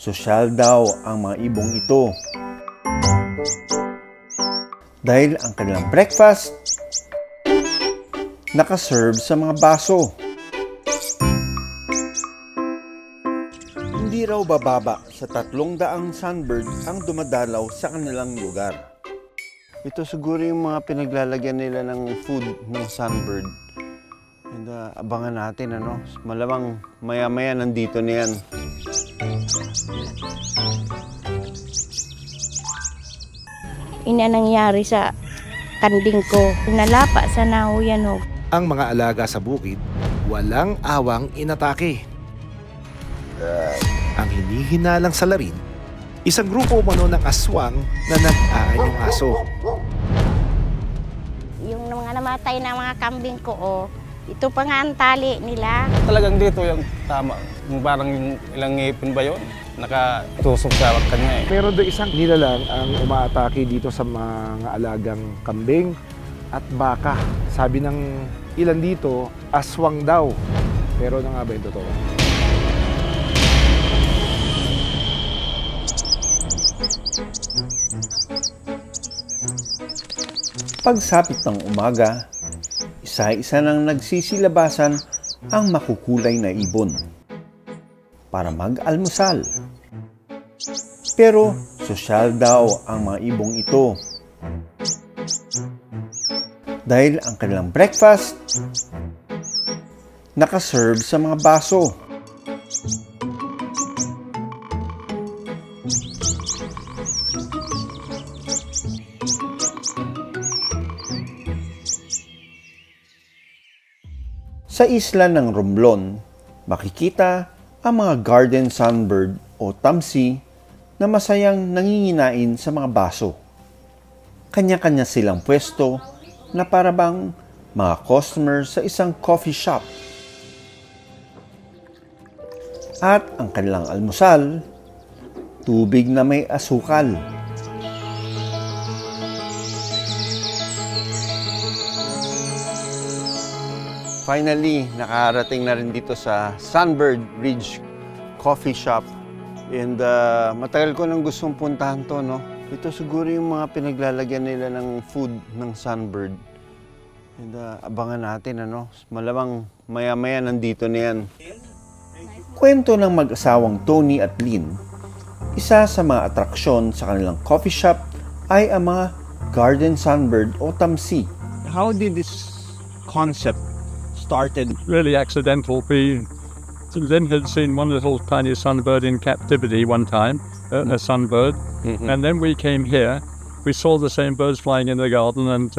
Sosyal daw ang mga ibong ito dahil ang kanilang breakfast nakaserve sa mga baso. Hindi raw bababa sa 300 sunbird ang dumadalaw sa kanilang lugar. Ito siguro yung mga pinaglalagyan nila ng food ng sunbird. And abangan natin, ano? Malamang maya-maya nandito na yan. Ina nangyari sa kanding ko. Nalapa sa nahuyan ho. Ang mga alaga sa bukid, walang awang inatake. Ang hinihinalang salarin, isang grupo umano ng aswang na nag-aanyong aso. Yung mga namatay na mga kambing ko, ito pa nga ang tali nila. Talagang dito yung tama. Yung parang ilang ngipin ba yun? Nakatusok sa kanya eh. Pero doon isang nilalang ang umaatake dito sa mga alagang kambing at baka. Sabi ng ilan dito, aswang daw. Pero na nga ba yung totoo? Pagsapit ng umaga, isa-isa nang nagsisilabasan ang makukulay na ibon para mag-almusal. Pero sosyal daw ang mga ibong ito dahil ang kanilang breakfast nakaserve sa mga baso. Sa isla ng Romblon, makikita ang mga garden sunbird o tamsi na masayang nanginginain sa mga baso. Kanya-kanya silang pwesto na parabang mga customer sa isang coffee shop. At ang kanilang almusal, tubig na may asukal. Finally, nakarating na rin dito sa Sunbird Ridge Coffee Shop. And matagal ko nang gustong puntahan to, no? Ito siguro yung mga pinaglalagyan nila ng food ng Sunbird. And abangan natin, ano? Malamang maya-maya nandito na yan. Kwento ng mag-asawang Tony at Lynn, isa sa mga atraksyon sa kanilang coffee shop ay ang mga garden sunbird o tamsi. How did this concept started? Really accidental. Lynn had seen one little tiny sunbird in captivity one time, a sunbird, and then we came here. We saw the same birds flying in the garden, and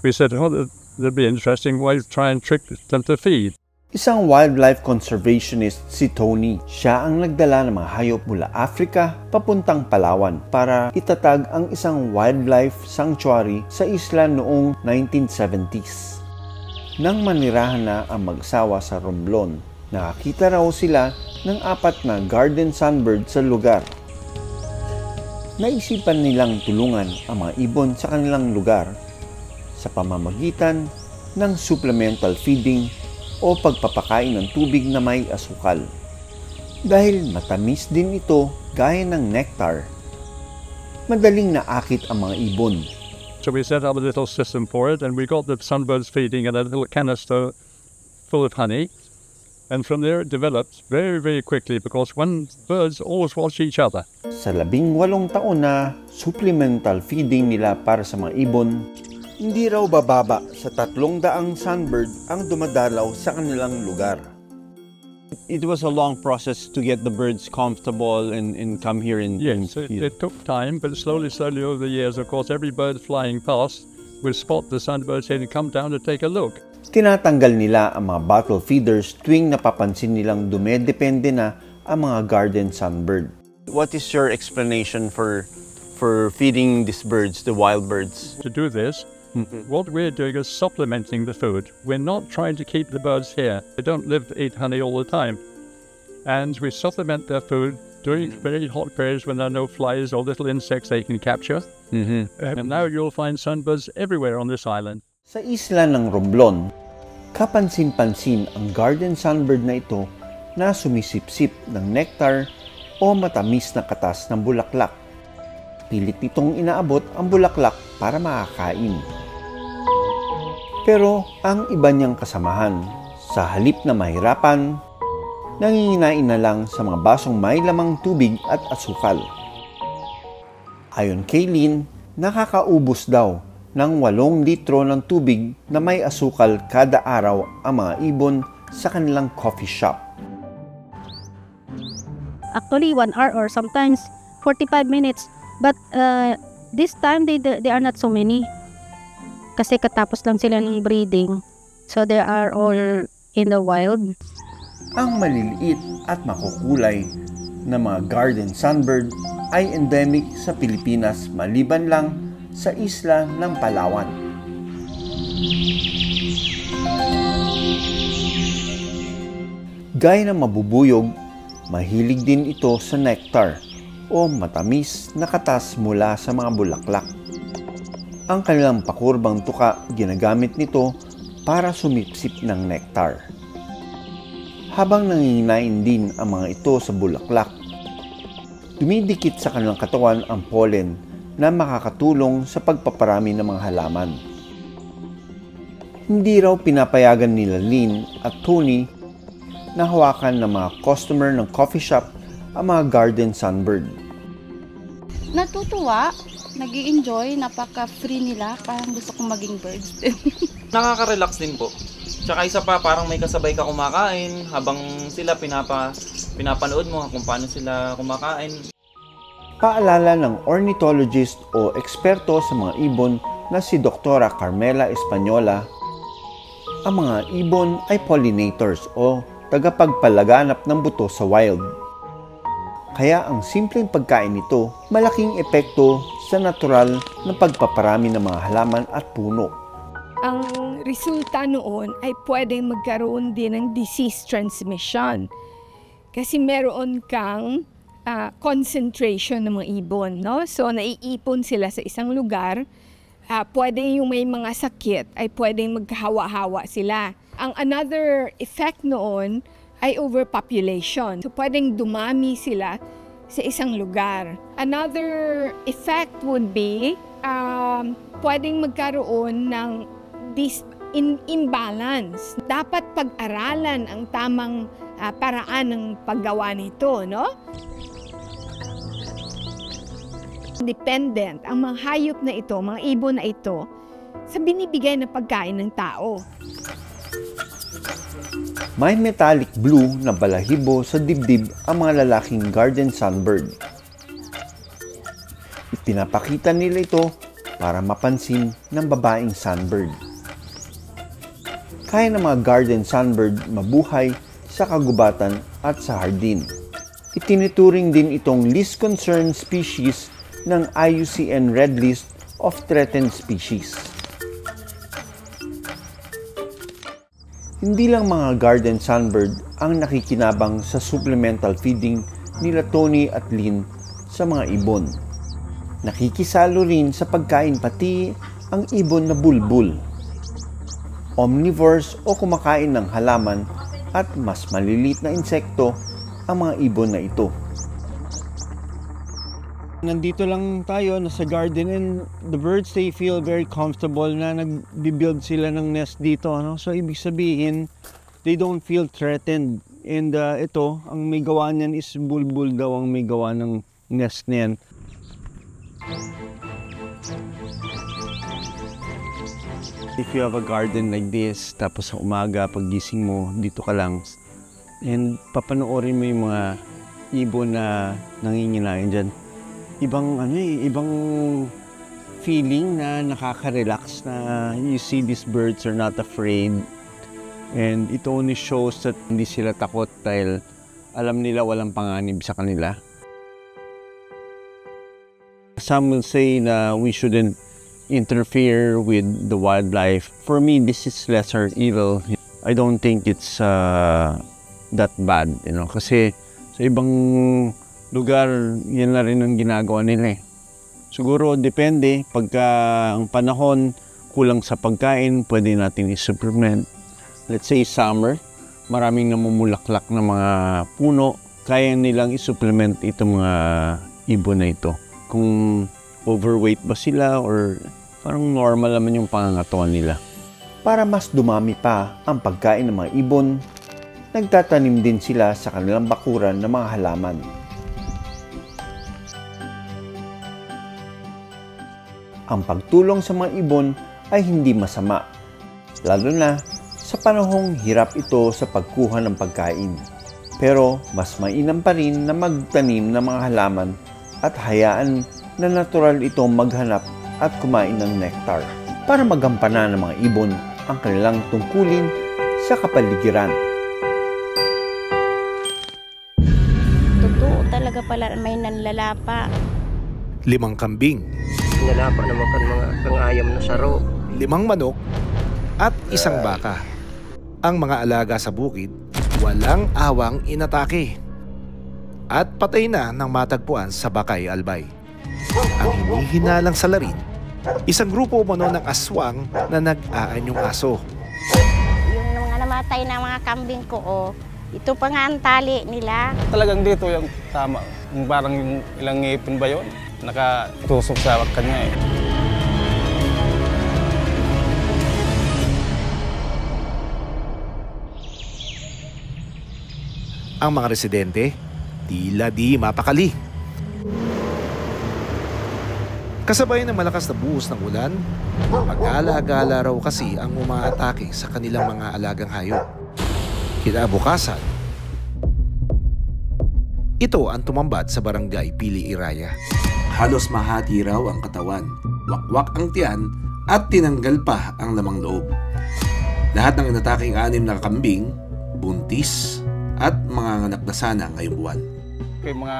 we said, oh, that'd be interesting. Why try and trick them to feed? Isang wildlife conservationist si Tony. Siya ang nagdala ng mga hayop mula Africa papuntang Palawan para itatag ang isang wildlife sanctuary sa isla noong 1970s. Nang manirahan na ang mag-asawa sa Romblon, nakakita raw sila ng 4 na garden sunbird sa lugar. Naisipan nilang tulungan ang mga ibon sa kanilang lugar sa pamamagitan ng supplemental feeding o pagpapakain ng tubig na may asukal. Dahil matamis din ito gaya ng nectar, madaling naakit ang mga ibon. So we set up a little system for it, and we got the sunbirds feeding in a little canister full of honey. And from there it developed very, very quickly because birds always watch each other. Sa 18 taon na supplemental feeding nila para sa mga ibon, hindi raw bababa sa 300 sunbird ang dumadalaw sa kanilang lugar. It was a long process to get the birds comfortable and come here and Yes, it took time, but slowly over the years, of course, every bird flying past will spot the sunbirds and come down to take a look. Tinatanggal nila ang mga bottle feeders tuwing napapansin nilang dumedepende na ang mga garden sunbird. What is your explanation for feeding these birds, the wild birds? To do this, what we're doing is supplementing the food. We're not trying to keep the birds here. They don't live to eat honey all the time. And we supplement their food during very hot periods when there are no flies or little insects they can capture. And now you'll find sunbirds everywhere on this island. Sa isla ng Romblon, Kapansin-pansin ang garden sunbird na ito na sumisipsip ng nectar o matamis na katas ng bulaklak. Pilit nitong inaabot ang bulaklak para makakain. Pero ang iba niyang kasamahan, sa halip na mahirapan, nanginginain na lang sa mga basong may lamang tubig at asukal. Ayon kay Lynn, nakakaubos daw ng 8 litro ng tubig na may asukal kada araw ang mga ibon sa kanilang coffee shop. Actually, 1 hour or sometimes 45 minutes. But this time, they are not so many. Kasi katapos lang sila ng breeding. So they are all in the wild. Ang maliliit at makukulay na mga garden sunbird ay endemic sa Pilipinas maliban lang sa isla ng Palawan. Gaya ng mabubuyog, mahilig din ito sa nectar o matamis na katas mula sa mga bulaklak. Ang kanilang pakurbang tuka ginagamit nito para sumipsip ng nectar. Habang nanginginain din ang mga ito sa bulaklak, dumidikit sa kanilang katawan ang pollen na makakatulong sa pagpaparami ng mga halaman. Hindi raw pinapayagan nila Lynn at Tony na hawakan ng mga customer ng coffee shop ang mga garden sunbird. Natutuwa, nag-i-enjoy, napaka-free nila, parang gusto kong maging birds. Nakaka-relax din po. Tsaka isa pa, parang may kasabay ka kumakain habang sila pinapanood mo kung paano sila kumakain. Paalala ng ornithologist o eksperto sa mga ibon na si Dr. Carmela Española, ang mga ibon ay pollinators o tagapagpalaganap ng buto sa wild. Kaya ang simpleng pagkain nito, malaking epekto sa natural na pagpaparami ng mga halaman at puno. Ang resulta noon ay pwedeng magkaroon din ng disease transmission. Kasi meron kang concentration ng mga ibon, no? So, naiipon sila sa isang lugar. Pwedeng yung may mga sakit ay pwedeng magkahawa-hawa sila. Ang another effect noon ay overpopulation. So, pwedeng dumami sila sa isang lugar. Another effect would be pwedeng magkaroon ng imbalance. Dapat pag-aralan ang tamang paraan ng paggawa nito, no? Dependent ang mga hayop na ito, mga ibon na ito, sa binibigay na pagkain ng tao. May metallic blue na balahibo sa dibdib ang mga lalaking garden sunbird. Ipinapakita nila ito para mapansin ng babaeng sunbird. Kaya ng mga garden sunbird mabuhay sa kagubatan at sa hardin. Itinuturing din itong least concerned species ng IUCN Red List of Threatened Species. Hindi lang mga garden sunbird ang nakikinabang sa supplemental feeding nila Tony at Lynn sa mga ibon. Nakikisalo rin sa pagkain pati ang ibon na bulbul. Omnivores o kumakain ng halaman at mas maliliit na insekto ang mga ibon na ito. Nandito lang tayo, nasa garden, and the birds, they feel very comfortable na nag-build sila ng nest dito. Ano? So, ibig sabihin, they don't feel threatened. And ito, ang may gawa niyan is bulbul daw ang may gawa ng nest niyan. If you have a garden like this, tapos sa umaga, paggising mo, dito ka lang, and papanoorin mo yung mga ibon na nanginginain dyan. Ibang feeling na nakaka-relax na you see these birds are not afraid, and it only shows that hindi sila takot dahil alam nila walang panganib sa kanila. Some will say na we shouldn't interfere with the wildlife. For me, this is lesser evil. I don't think it's that bad, you know, kasi sa ibang lugar, yan na rin ang ginagawa nila eh. Siguro depende, pagka ang panahon kulang sa pagkain, pwede natin i-supplement. let's say summer, maraming namumulaklak na mga puno, kaya nilang isupplement itong mga ibon na ito. Kung overweight ba sila or parang normal naman yung pangangatawan nila. Para mas dumami pa ang pagkain ng mga ibon, nagtatanim din sila sa kanilang bakuran ng mga halaman. Ang pagtulong sa mga ibon ay hindi masama, lalo na sa panahong hirap ito sa pagkuha ng pagkain. Pero mas mainam pa rin na magtanim ng mga halaman at hayaan na natural itong maghanap at kumain ng nectar para magampanan ng mga ibon ang kanilang tungkulin sa kapaligiran. Totoo talaga pala may nanlalapa. 5 kambing, Nalapa naman kan mga pangayam na saro. 5 manok, at 1 baka. Ang mga alaga sa bukid, walang awang inatake. At patay na nang matagpuan sa Bakay, Albay. Ang hinihinalang salarin, isang grupo umano ng aswang na nag-aanyong aso. Yung mga namatay na mga kambing ko, ito pa nga ang tali nila. Talagang dito yung tama. Yung parang yung ilang ngipin ba yun? Nakatusok sa kanya eh. Ang mga residente, tila di mapakali. Kasabay ng malakas na buhos ng ulan, pag-ala-gala raw kasi ang umaatake sa kanilang mga alagang hayop. Kinabukasan, ito ang tumambad sa barangay Pili Iraya. Halos mahati raw ang katawan, wakwak ang tiyan at tinanggal pa ang lamang loob. Lahat ng inataking 6 na kambing, buntis at mga anak na sana ngayong buwan. Kaya mga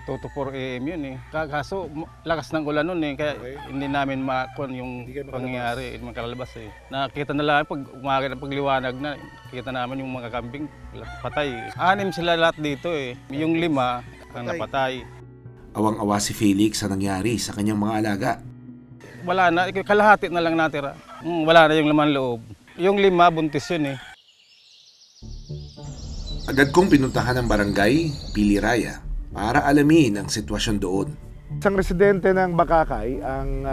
2 to 4 AM yun eh. Kaso lakas ng ulan nun eh, kaya hindi namin makon yung pangyayari, hindi makalalabas eh. Nakita na lang pag umaga ng pagliwanag na, kita namin yung mga kambing patay. 6 sila lahat dito eh. Yung 5 ang napatay. Awang-awa si Felix sa nangyari sa kanyang mga alaga. Wala na, kalahati na lang natira. Wala na yung laman loob. Yung 5 buntis yun eh. Agad kong pinuntahan ng barangay Pili Iraya para alamin ang sitwasyon doon. Isang residente ng Bakakay ang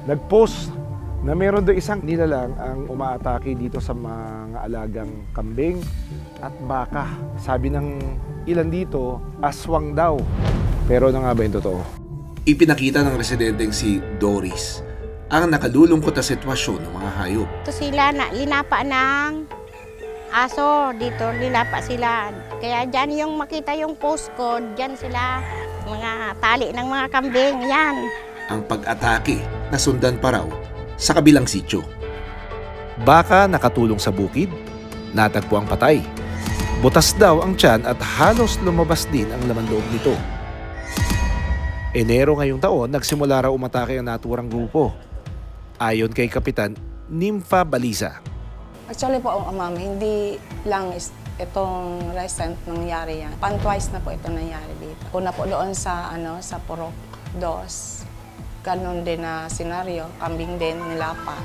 nag-post na meron doon isang nilalang ang umaatake dito sa mga alagang kambing at baka. Sabi ng ilan dito, aswang daw. Pero ano nga ba yung totoo? Ipinakita ng residenteng si Doris ang nakalulungkot na sitwasyon ng mga hayop. Ito sila linapa ng aso dito, linapa sila. Kaya dyan yung makita yung post ko, dyan sila, mga tali ng mga kambing, yan. Ang pag-atake nasundan pa raw sa kabilang sityo. Baka nakatulong sa bukid, natagpo ang patay. Butas daw ang tiyan at halos lumabas din ang laman loob nito. Enero ngayong taon, nagsimula raw umatake ang naturang grupo. Ayon kay Kapitan Nympha Baliza. Actually po, ma'am, hindi lang itong recent nangyari yan. Twice na po ito nangyari dito. Una po doon sa, sa Purok 2. Ganon din na senaryo, kambing din, nilapa.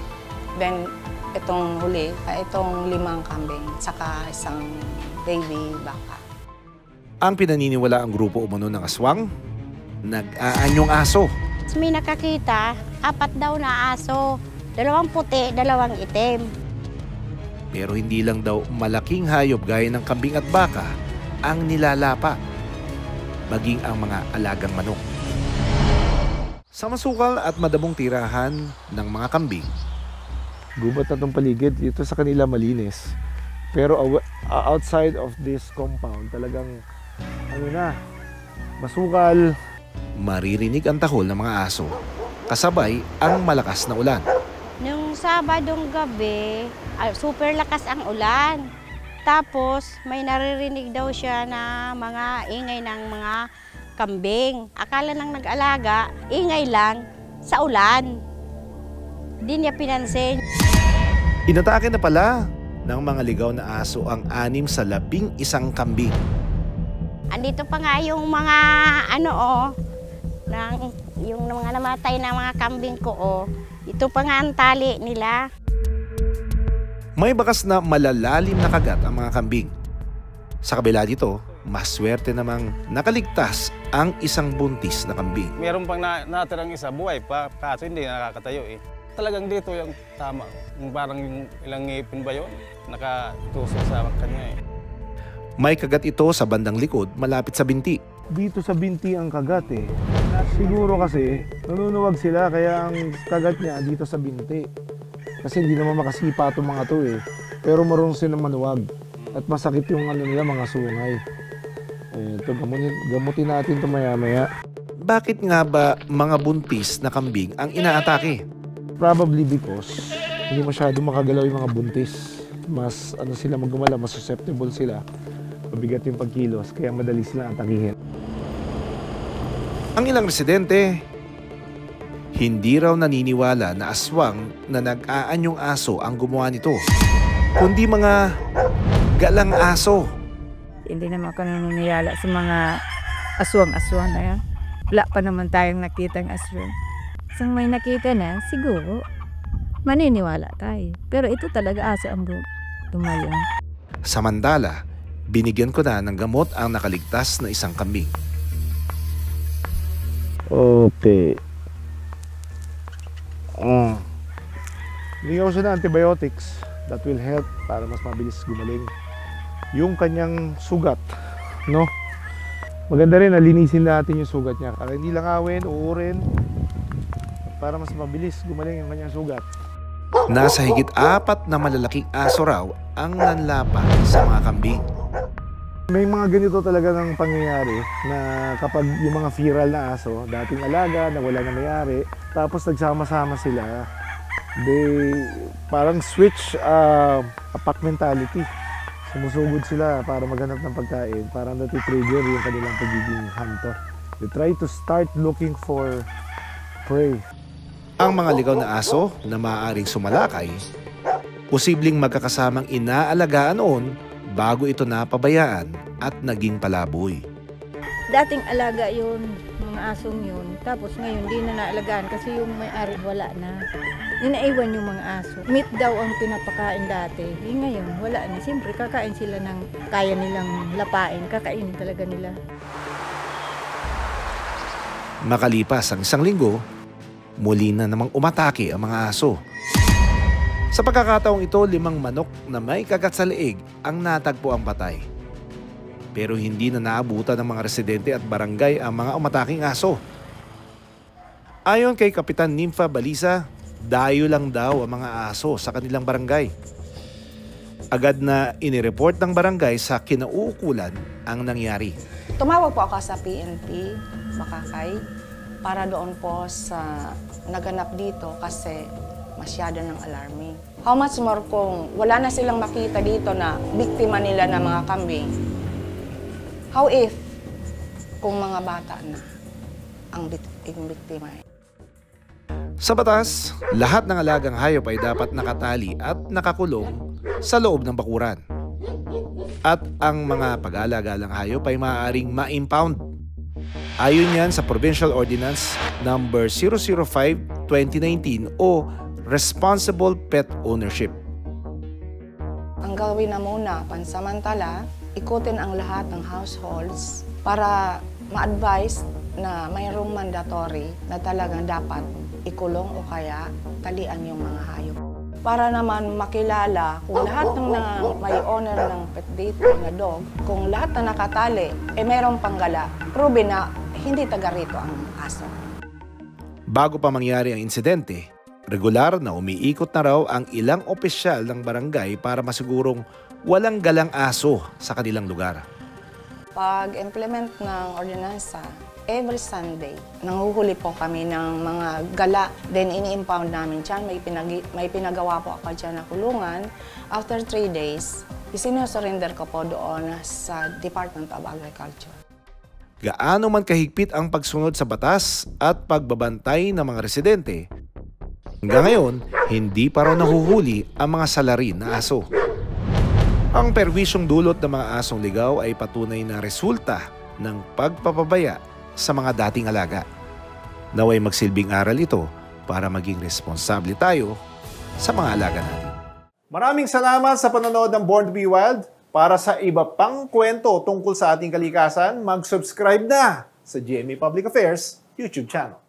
Then, itong huli, itong 5 kambing, saka isang baby baka. Ang pinaniniwala ang grupo umano ng aswang, nag-aanyong aso. May nakakita, 4 daw na aso. 2 puti, 2 itim. Pero hindi lang daw malaking hayop gaya ng kambing at baka ang nilalapa, maging ang mga alagang manok. Sa masukal at madamong tirahan ng mga kambing, gubat na itong paligid, dito sa kanila malinis. Pero outside of this compound, talagang masukal. Maririnig ang tahol ng mga aso, kasabay ang malakas na ulan. Nung Sabadong gabi, super lakas ang ulan. Tapos may naririnig daw siya na mga ingay ng mga kambing. Akala nang nag-alaga, ingay lang sa ulan. Di niya pinansin. Inatake na pala ng mga ligaw na aso ang 6 sa 11 kambing. Andito pa nga yung mga yung mga namatay na mga kambing ko. Ito pa nga ang tali nila. May bakas na malalalim na kagat ang mga kambing. Sa kabila dito, maswerte namang nakaligtas ang isang buntis na kambing. Meron pang natirang isa, buhay pa, kaso hindi nakakatayo eh. Talagang dito yung tama, yung parang yung ilang ngipin ba yun, nakatusok sa kanya eh. May kagat ito sa bandang likod, malapit sa binti. Dito sa binti ang kagat eh. Siguro kasi nanunuwag sila kaya ang kagat niya dito sa binti. Kasi hindi naman makasipa itong mga to eh. Pero marunong silang manuwag. At masakit yung nila, mga sungay. Ito, gamutin natin ito maya-maya. Bakit nga ba mga buntis na kambing ang inaatake? Probably because hindi masyado makagalaw yung mga buntis. Mas sila magumala, mas susceptible sila. Mabigat yung pagkilos, kaya madali sila atakihin. Ang ilang residente, hindi raw naniniwala na aswang na nag-aanyong aso ang gumawa nito, kundi mga galang aso. Hindi naman ako naniniwala sa mga aswang-aswang na yan. Wala pa naman tayong nakitang aswang. Isang may nakita na, siguro, maniniwala tayo. Pero ito talaga aso ang tumayo. Samantala, binigyan ko na ng gamot ang nakaligtas na isang kambing. Okay. Bigyan ko siya ng antibiotics that will help para mas mabilis gumaling. Yung kanyang sugat, no? Maganda rin na linisin natin yung sugat niya. Para hindi lang awin, uurin, para mas mabilis gumaling yung kanyang sugat. Nasa higit 4 na malalaking aso raw ang nanlapa sa mga kambing. May mga ganito talaga ng pangyayari na kapag yung mga feral na aso, dating alaga, na wala na mayari, tapos nagsama-sama sila, they parang switch pack mentality. Sumusugod sila para maghanap ng pagkain, parang nati-trigger yung kanilang pagiging hunter. They try to start looking for prey. Ang mga ligaw na aso na maaaring sumalakay, posibleng magkakasamang inaalagaan noon bago ito napabayaan at naging palaboy. Dating alaga yun, mga asong yun. Tapos ngayon di na naalagaan kasi yung may-ari wala na. Inaiwan yung mga aso. Meat daw ang pinapakain dati. Ngayon wala na. Siyempre kakain sila ng kaya nilang lapain. Kakain talaga nila. Makalipas ang 1 linggo, muli na namang umatake ang mga aso. Sa pagkakataong ito, 5 manok na may kagat sa leeg ang natagpo ang patay. Pero hindi na naabutan ng mga residente at barangay ang mga umataking aso. Ayon kay Kapitan Nympha Baliza, dayo lang daw ang mga aso sa kanilang barangay. Agad na inireport ng barangay sa kinauukulan ang nangyari. Tumawag po ako sa PNP, Bakakay, para doon po sa naganap dito kasi masyado ng alarming. How much more kung wala na silang makita dito na biktima nila ng mga kambing? How if kung mga bata na ang biktima? Sa batas, lahat ng alagang hayop ay dapat nakatali at nakakulong sa loob ng bakuran. At ang mga pag-aalaga ng hayop ay maaaring ma-impound. Ayon yan sa Provincial Ordinance No. 005/2019 o Responsible Pet Ownership. Ang gawin na muna, pansamantala, ikutin ang lahat ng households para ma-advise na mayroong mandatory na talagang dapat ikulong o kaya talian yung mga hayop. Para naman makilala kung lahat ng may owner ng pet dito na dog, kung lahat na nakatali, mayroong panggala, prove na hindi taga rito ang aso. Bago pa mangyari ang insidente, regular na umiikot na raw ang ilang opisyal ng barangay para masigurong walang galang aso sa kanilang lugar. Pag-implement ng ordinansa, every Sunday, nanguhuli po kami ng mga gala. Then ini-impound namin dyan. May pinagawa po ako dyan na kulungan. After 3 days, isinusurrender ko po doon sa Department of Agriculture. Gaano man kahigpit ang pagsunod sa batas at pagbabantay ng mga residente, hanggang ngayon, hindi pa raw nahuhuli ang mga salarin na aso. Ang perwisyong dulot ng mga asong ligaw ay patunay na resulta ng pagpapabaya sa mga dating alaga. Naway magsilbing aral ito para maging responsable tayo sa mga alaga natin. Maraming salamat sa panonood ng Born to be Wild. Para sa iba pang kwento tungkol sa ating kalikasan, mag-subscribe na sa GMA Public Affairs YouTube channel.